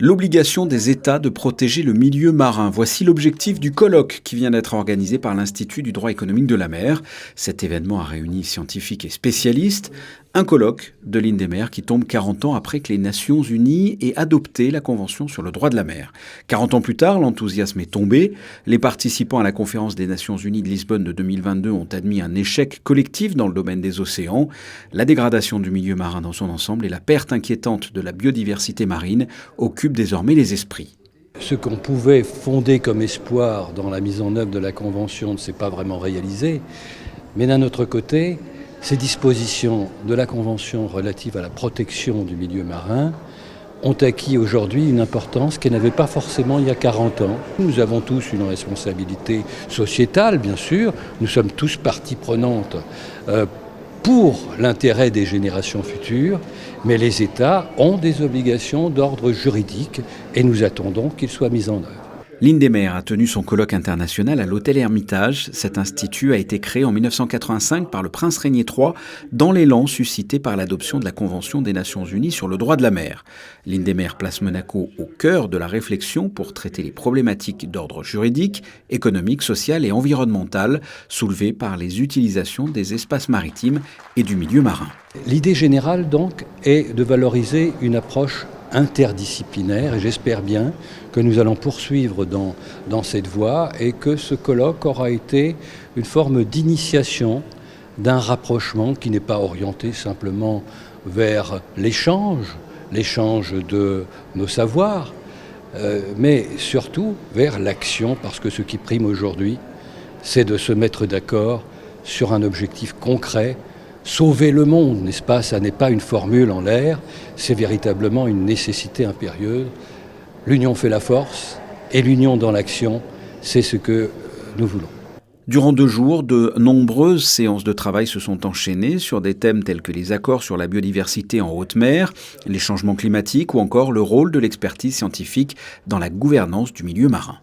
L'obligation des États de protéger le milieu marin. Voici l'objectif du colloque qui vient d'être organisé par l'Institut du droit économique de la mer. Cet événement a réuni scientifiques et spécialistes. Un colloque de l'INDEMER qui tombe 40 ans après que les Nations Unies aient adopté la Convention sur le droit de la mer. 40 ans plus tard, l'enthousiasme est tombé. Les participants à la conférence des Nations Unies de Lisbonne de 2022 ont admis un échec collectif dans le domaine des océans. La dégradation du milieu marin dans son ensemble et la perte inquiétante de la biodiversité marine occupent désormais les esprits. Ce qu'on pouvait fonder comme espoir dans la mise en œuvre de la Convention ne s'est pas vraiment réalisé. Mais d'un autre côté, ces dispositions de la Convention relative à la protection du milieu marin ont acquis aujourd'hui une importance qu'elles n'avaient pas forcément il y a 40 ans. Nous avons tous une responsabilité sociétale, bien sûr. Nous sommes tous partie prenante pour l'intérêt des générations futures, mais les États ont des obligations d'ordre juridique et nous attendons qu'ils soient mis en œuvre. L'INDEMER a tenu son colloque international à l'hôtel Hermitage. Cet institut a été créé en 1985 par le prince Régnier III dans l'élan suscité par l'adoption de la Convention des Nations Unies sur le droit de la mer. L'INDEMER place Monaco au cœur de la réflexion pour traiter les problématiques d'ordre juridique, économique, social et environnemental soulevées par les utilisations des espaces maritimes et du milieu marin. L'idée générale donc est de valoriser une approche interdisciplinaire et j'espère bien que nous allons poursuivre dans cette voie et que ce colloque aura été une forme d'initiation d'un rapprochement qui n'est pas orienté simplement vers l'échange de nos savoirs, mais surtout vers l'action, parce que ce qui prime aujourd'hui, c'est de se mettre d'accord sur un objectif concret. Sauver le monde, n'est-ce pas? Ça n'est pas une formule en l'air, c'est véritablement une nécessité impérieuse. L'union fait la force et l'union dans l'action, c'est ce que nous voulons. Durant 2 jours, de nombreuses séances de travail se sont enchaînées sur des thèmes tels que les accords sur la biodiversité en haute mer, les changements climatiques ou encore le rôle de l'expertise scientifique dans la gouvernance du milieu marin.